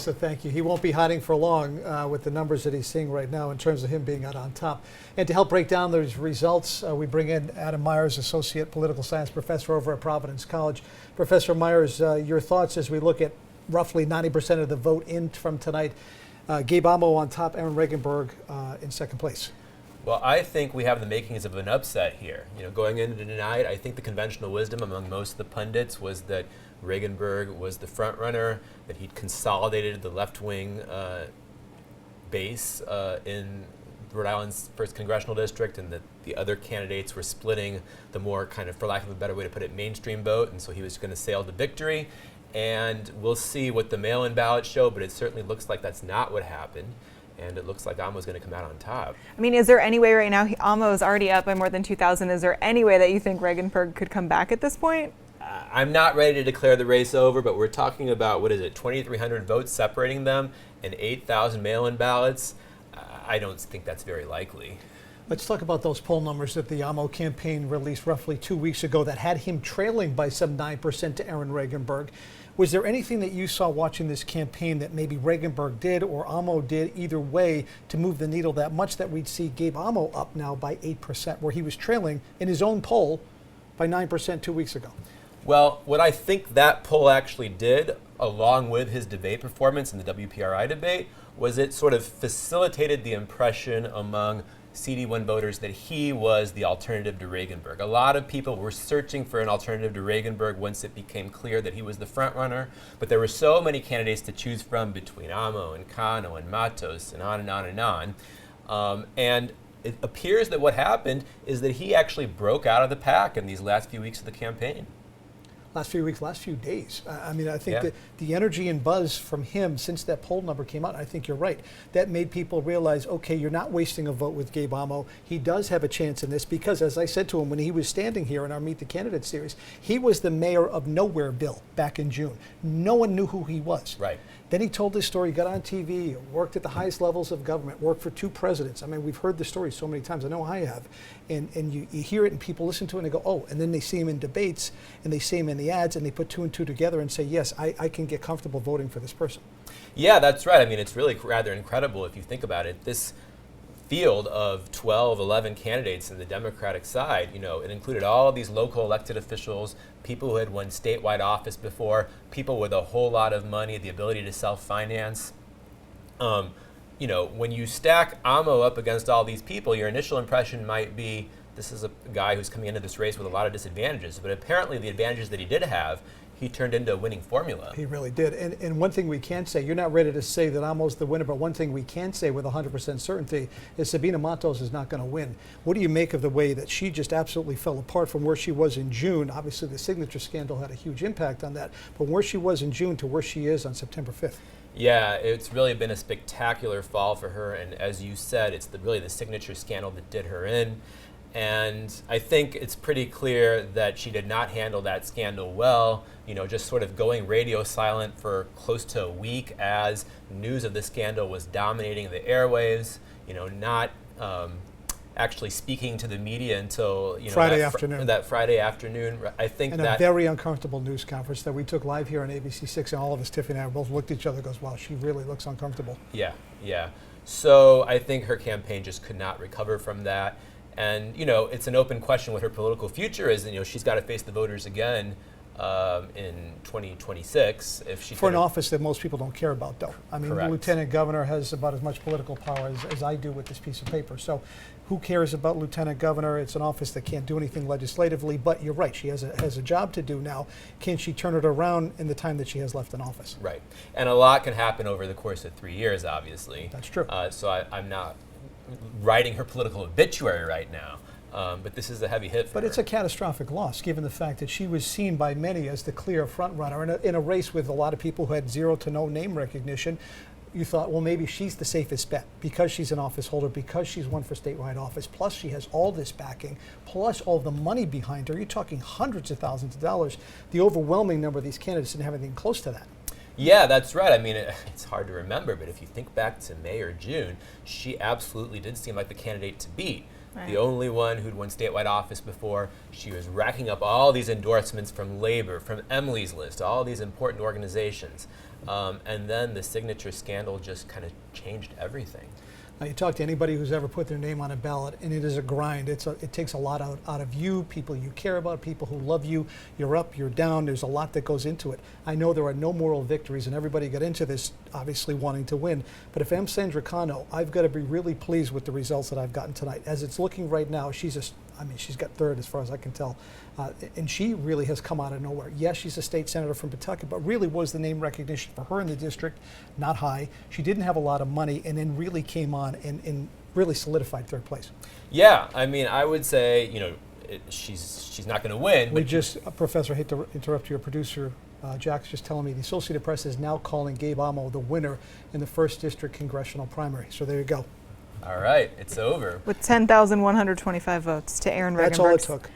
So thank you. He won't be hiding for long with the numbers that he's seeing right now in terms of him being out on top. And to help break down those results, we bring in Adam Myers, Associate Political Science Professor over at Providence College. Professor Myers, your thoughts as we look at roughly 90% of the vote in from tonight. Gabe Amo on top, Aaron Regenberg in second place. Well, I think we have the makings of an upset here. Going into tonight, I think the conventional wisdom among most of the pundits was that Regenberg was the front runner, that he'd consolidated the left-wing base in Rhode Island's 1st Congressional District, and that the other candidates were splitting the more kind of, for lack of a better way to put it, mainstream vote, and so he was going to sail to victory. And we'll see what the mail-in ballots show, but it certainly looks like that's not what happened. And it looks like Amo's going to come out on top. I mean, is there any way right now, Amo's already up by more than 2,000, is there any way that you think Regenberg could come back at this point? I'm not ready to declare the race over, but we're talking about, 2,300 votes separating them and 8,000 mail-in ballots. I don't think that's very likely. Let's talk about those poll numbers that the Amo campaign released roughly 2 weeks ago that had him trailing by some 9% to Aaron Regenberg. Was there anything that you saw watching this campaign that maybe Regenberg did or Amo did either way to move the needle that much that we'd see Gabe Amo up now by 8%, where he was trailing in his own poll by 9% 2 weeks ago? Well, what I think that poll actually did, along with his debate performance in the WPRI debate, was it sort of facilitated the impression among CD1 voters that he was the alternative to Regenberg. A lot of people were searching for an alternative to Regenberg once it became clear that he was the front runner, but there were so many candidates to choose from between Amo and Cano and Matos and on and on and on. And it appears that what happened is that he actually broke out of the pack in these last few weeks of the campaign. Last few weeks, last few days. I mean, I think that the energy and buzz from him since that poll number came out, I think you're right. That made people realize, okay, you're not wasting a vote with Gabe Amo. He does have a chance in this because, as I said to him when he was standing here in our Meet the Candidate series, he was the mayor of Nowhereville back in June. No one knew who he was. Right. Then he told this story, got on TV, worked at the highest levels of government, worked for 2 presidents. I mean, we've heard the story so many times. I know I have. And you hear it and people listen to it and they go, oh, and then they see him in debates and they see him in the ads and they put 2 and 2 together and say, yes, I can get comfortable voting for this person. Yeah, that's right. I mean, it's really rather incredible if you think about it. This field of 12, 11 candidates in the Democratic side, it included all of these local elected officials, people who had won statewide office before, people with a whole lot of money, the ability to self-finance. When you stack Amo up against all these people, your initial impression might be, this is a guy who's coming into this race with a lot of disadvantages. But apparently the advantages that he did have, he turned into a winning formula. He really did. And one thing we can say, you're not ready to say that Amo's the winner, but one thing we can say with 100% certainty is Sabina Matos is not going to win. What do you make of the way that she just absolutely fell apart from where she was in June? Obviously, the signature scandal had a huge impact on that, but where she was in June to where she is on September 5th. Yeah, it's really been a spectacular fall for her, and as you said, it's really the signature scandal that did her in. And I think it's pretty clear that she did not handle that scandal well, just sort of going radio silent for close to a week as news of the scandal was dominating the airwaves, not actually speaking to the media until Friday afternoon. That Friday afternoon. I think and a very uncomfortable news conference that we took live here on ABC6, and all of us, Tiffany and I, both looked at each other and goes, wow, she really looks uncomfortable. Yeah. So I think her campaign just could not recover from that. And, it's an open question what her political future is. And, she's got to face the voters again in 2026. For an office that most people don't care about, though. I mean, Correct. The lieutenant governor has about as much political power as I do with this piece of paper. So who cares about lieutenant governor? It's an office that can't do anything legislatively. But you're right. She has a job to do now. Can she turn it around in the time that she has left in office? Right. And a lot can happen over the course of 3 years, obviously. That's true. So I'm not writing her political obituary right now, but this is a heavy hit for her. But it's a catastrophic loss, given the fact that she was seen by many as the clear front runner in a race with a lot of people who had 0 to no name recognition. You thought, well, maybe she's the safest bet because she's an office holder, because she's won for statewide office, plus she has all this backing, plus all the money behind her. You're talking hundreds of thousands of dollars. The overwhelming number of these candidates didn't have anything close to that. Yeah, that's right. I mean, it's hard to remember, but if you think back to May or June, she absolutely did seem like the candidate to beat. Right. The only one who'd won statewide office before. She was racking up all these endorsements from Labor, from Emily's List, all these important organizations. And then the signature scandal just kind of changed everything. Now, you talk to anybody who's ever put their name on a ballot, and it is a grind. It takes a lot out of you, people you care about, people who love you. You're up, you're down. There's a lot that goes into it. I know there are no moral victories, and everybody got into this obviously wanting to win. But if I'm Sandra Cano, I've got to be really pleased with the results that I've gotten tonight. As it's looking right now, she's got third as far as I can tell. And she really has come out of nowhere. Yes, she's a state senator from Pawtucket, but really was the name recognition for her in the district not high. She didn't have a lot of money, and then really came on and really solidified third place. Yeah, I mean, I would say, she's not going to win. We just, Professor, I hate to interrupt your producer. Jack's just telling me the Associated Press is now calling Gabe Amo the winner in the 1st District congressional primary. So there you go. All right, it's over. With 10,125 votes to Aaron Regenberg. That's all it took.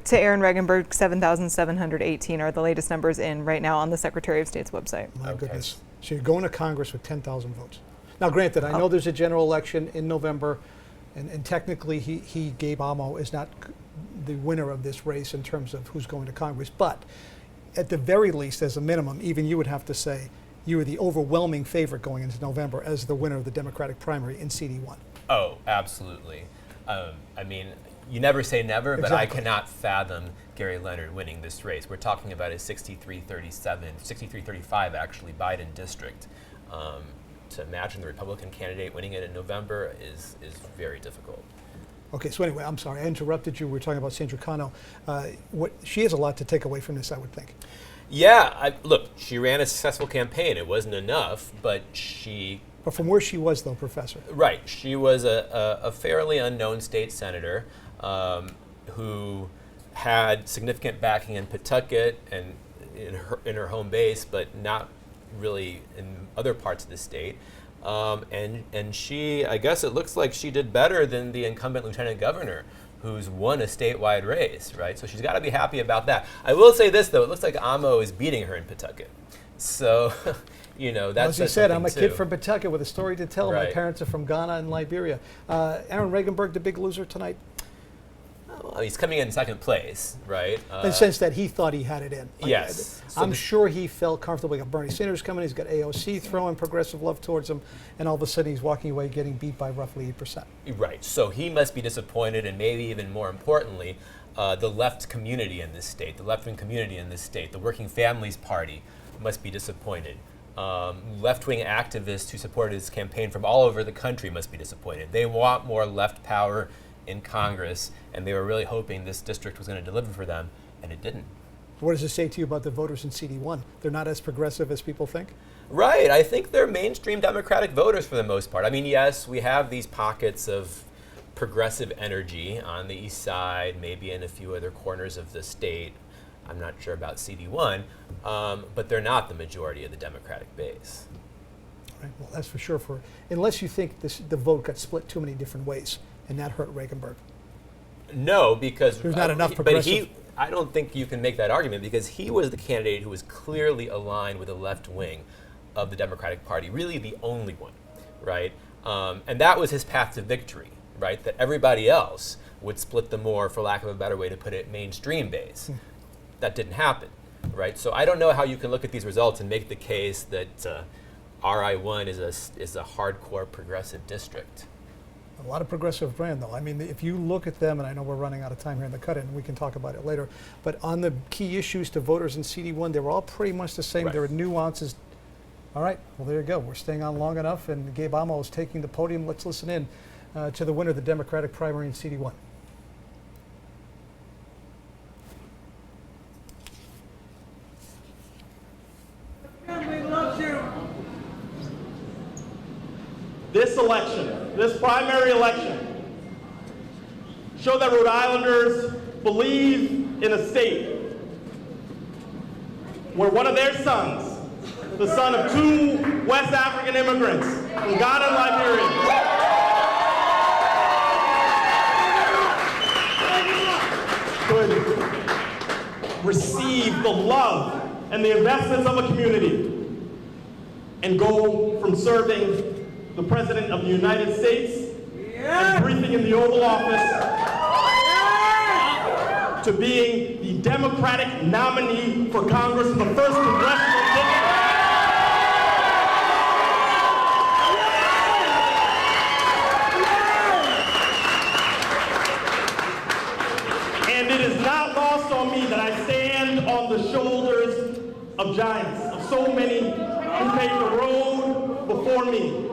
To Aaron Regenberg, 7,718 are the latest numbers in right now on the Secretary of State's website. My goodness. So you're going to Congress with 10,000 votes. Now, granted, I know there's a general election in November, and technically Gabe Amo is not the winner of this race in terms of who's going to Congress. But at the very least, as a minimum, even you would have to say you are the overwhelming favorite going into November as the winner of the Democratic primary in CD1. Oh, absolutely. I mean, you never say never, but I cannot fathom Gary Leonard winning this race. We're talking about a 63-37, 63-35 actually Biden district. To imagine the Republican candidate winning it in November is very difficult. Okay, so anyway, I'm sorry, I interrupted you. We were talking about Sandra Cano. She has a lot to take away from this, I would think. Yeah, look, she ran a successful campaign. It wasn't enough, but But from where she was, though, Professor. Right, she was a fairly unknown state senator who had significant backing in Pawtucket and in her home base, but not really in other parts of the state. And she, I guess it looks like she did better than the incumbent lieutenant governor, who's won a statewide race, right? So she's got to be happy about that. I will say this, though. It looks like Amo is beating her in Pawtucket. So, that's as you said, I'm a kid from Pawtucket with a story to tell. Right. My parents are from Ghana and Liberia. Aaron Regenberg, the big loser tonight? Well, he's coming in second place, right? In the sense that he thought he had it in. Yes. I'm sure he felt comfortable. He got Bernie Sanders coming. He's got AOC throwing progressive love towards him. And all of a sudden he's walking away getting beat by roughly 8%. Right. So he must be disappointed, and maybe even more importantly, the left community in this state, the left-wing community in this state, the Working Families Party must be disappointed. Left-wing activists who supported his campaign from all over the country must be disappointed. They want more left power in Congress, and they were really hoping this district was going to deliver for them, and it didn't. What does it say to you about the voters in CD1? They're not as progressive as people think? Right. I think they're mainstream Democratic voters for the most part. I mean, yes, we have these pockets of progressive energy on the east side, maybe in a few other corners of the state. I'm not sure about CD1, but they're not the majority of the Democratic base. Right. Well, that's for sure. Unless you think the vote got split too many different ways, and that hurt Regenberg. No, because there's not enough progressive. I don't think you can make that argument, because he was the candidate who was clearly aligned with the left wing of the Democratic Party, really the only one, right? And that was his path to victory, right? That everybody else would split the more, for lack of a better way to put it, mainstream base. That didn't happen, right? So I don't know how you can look at these results and make the case that RI1 is a hardcore progressive district. A lot of progressive brand, though. I mean, if you look at them, and I know we're running out of time here in the cut-in, and we can talk about it later, but on the key issues to voters in CD1, they were all pretty much the same. Right. There were nuances. All right, well, there you go. We're staying on long enough, and Gabe Amo is taking the podium. Let's listen in to the winner of the Democratic primary in CD1. Family loves you. This election, this primary election, show that Rhode Islanders believe in a state where one of their sons, the son of two West African immigrants from Ghana and Liberia, could receive the love and the investments of a community and go from serving the President of the United States and briefing in the Oval Office to being the Democratic nominee for Congress in the 1st Congressional District. before me,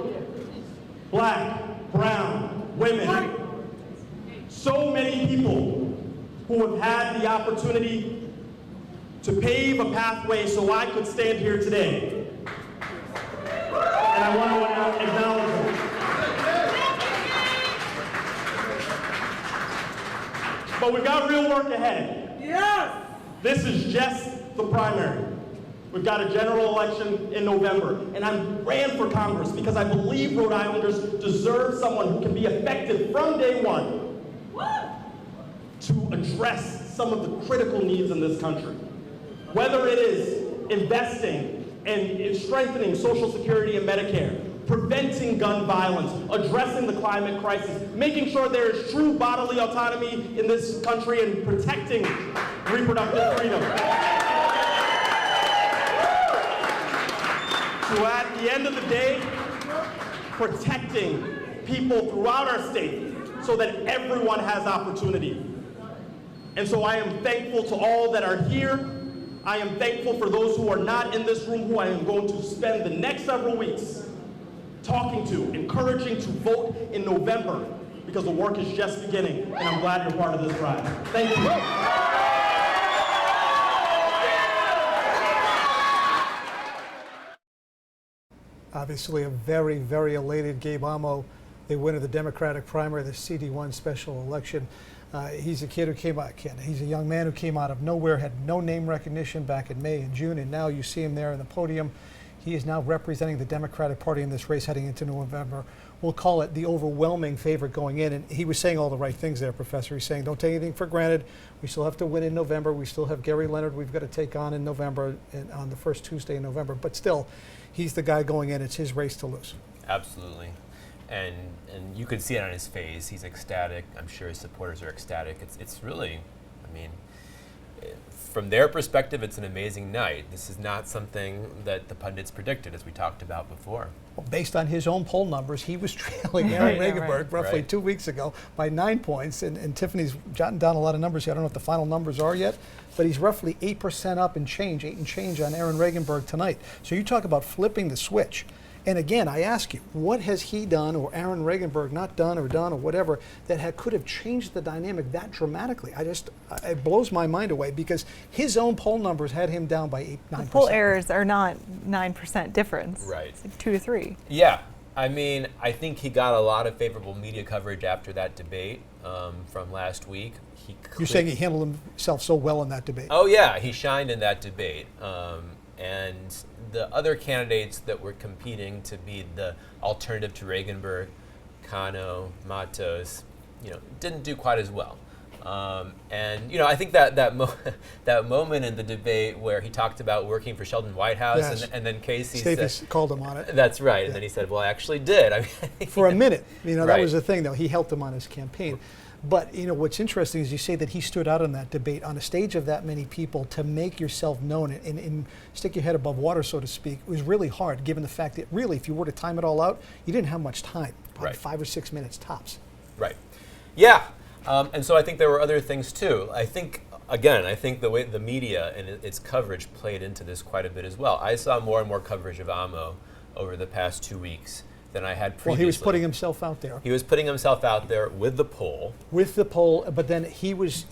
black, brown, women, so many people who have had the opportunity to pave a pathway so I could stand here today. And I want to acknowledge them. But we've got real work ahead. Yes! This is just the primary. We've got a general election in November, and I ran for Congress because I believe Rhode Islanders deserve someone who can be effective from day one to address some of the critical needs in this country. Whether it is investing and strengthening Social Security and Medicare, preventing gun violence, addressing the climate crisis, making sure there is true bodily autonomy in this country, and protecting reproductive freedom. So at the end of the day, protecting people throughout our state so that everyone has opportunity. And so I am thankful to all that are here. I am thankful for those who are not in this room, who I am going to spend the next several weeks talking to, encouraging to vote in November, because the work is just beginning, and I'm glad you're part of this ride. Thank you. Obviously, a very, very elated Gabe Amo, the winner of the Democratic primary, the CD1 special election. He's a kid who came out, he's a young man who came out of nowhere, had no name recognition back in May and June, and now you see him there on the podium. He is now representing the Democratic Party in this race heading into November. We'll call it the overwhelming favorite going in. And he was saying all the right things there, Professor. He's saying don't take anything for granted. We still have to win in November. We still have Gary Leonard we've got to take on in November, and on the first Tuesday in November. But still, he's the guy going in. It's his race to lose. Absolutely. And you could see it on his face. He's ecstatic. I'm sure his supporters are ecstatic. It's really, I mean, from their perspective, it's an amazing night. This is not something that the pundits predicted, as we talked about before. Well, based on his own poll numbers, he was trailing Aaron Regenberg roughly 2 weeks ago by 9 points. And Tiffany's jotting down a lot of numbers here. I don't know what the final numbers are yet, but he's roughly 8% up and change, 8 and change on Aaron Regenberg tonight. So you talk about flipping the switch. And again, I ask you, what has he done, or Aaron Regenberg not done, or whatever, that could have changed the dynamic that dramatically? It blows my mind away, because his own poll numbers had him down by 9%. The poll errors are not 9% difference. Right. It's like 2 to 3. Yeah. I mean, I think he got a lot of favorable media coverage after that debate from last week. You're saying he handled himself so well in that debate? Oh, yeah. He shined in that debate. And the other candidates that were competing to be the alternative to Regenberg, Cano, Matos, didn't do quite as well. And I think that moment in the debate where he talked about working for Sheldon Whitehouse, yes. and then Casey said, called him on it. That's right. And then he said, "Well, I actually did." I mean, for a minute, that right. was the thing, though. He helped him on his campaign. But what's interesting is you say that he stood out in that debate on a stage of that many people to make yourself known and stick your head above water, so to speak. It was really hard, given the fact that really, if you were to time it all out, you didn't have much time, probably right. 5 or 6 minutes tops. Right. Yeah. And so I think there were other things too. I think the way the media and its coverage played into this quite a bit as well. I saw more and more coverage of Amo over the past 2 weeks than I had previously. Well, he was putting himself out there. He was putting himself out there with the poll. With the poll, but then he was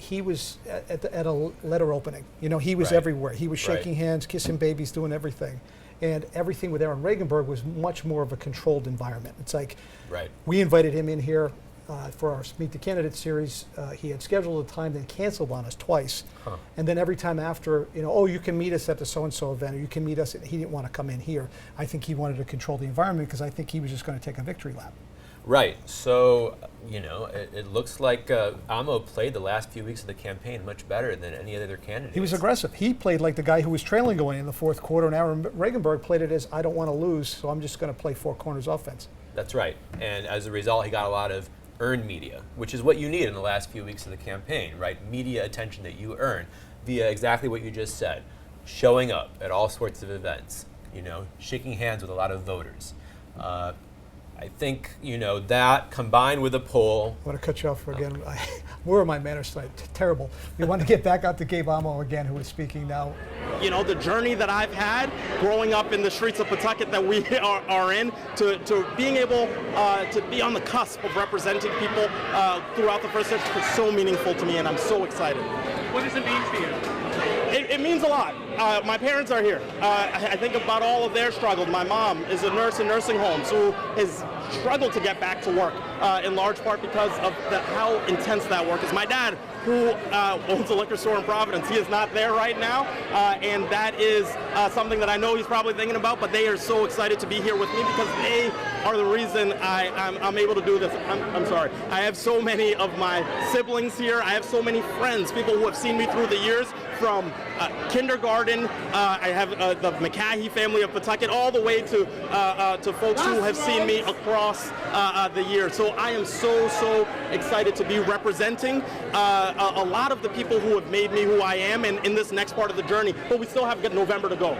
at a letter opening. He was right. everywhere. He was shaking right. hands, kissing babies, doing everything. And everything with Aaron Regenberg was much more of a controlled environment. It's like, right. we invited him in here for our Meet the Candidate series. He had scheduled a time, then canceled on us twice. Huh. And then every time after, you can meet us at the so-and-so event, or you can meet us, he didn't want to come in here. I think he wanted to control the environment, because I think he was just going to take a victory lap. Right. So, it looks like Amo played the last few weeks of the campaign much better than any other candidate. He was aggressive. He played like the guy who was trailing going in the fourth quarter, and Aaron Regenberg played it as, I don't want to lose, so I'm just going to play four corners offense. That's right. And as a result, he got a lot of earned media, which is what you need in the last few weeks of the campaign, right? Media attention that you earn via exactly what you just said, showing up at all sorts of events, shaking hands with a lot of voters. I think, that combined with a poll. I want to cut you off again. Where are my manners tonight? Terrible. We want to get back out to Gabe Amo again, who is speaking now. You know, the journey that I've had growing up in the streets of Pawtucket that we are in, to being able to be on the cusp of representing people throughout the first district is so meaningful to me, and I'm so excited. What does it mean to you? It means a lot. My parents are here. I think about all of their struggles. My mom is a nurse in nursing homes who has struggled to get back to work, in large part because of how intense that work is. My dad, who owns a liquor store in Providence, he is not there right now, and that is something that I know he's probably thinking about, but they are so excited to be here with me because they are the reason I'm able to do this. I'm sorry. I have so many of my siblings here. I have so many friends, people who have seen me through the years, from kindergarten. I have the McCahey family of Pawtucket, all the way to folks who have seen me across the years. So I am so excited to be representing a lot of the people who have made me who I am in this next part of the journey. But we still have November to go.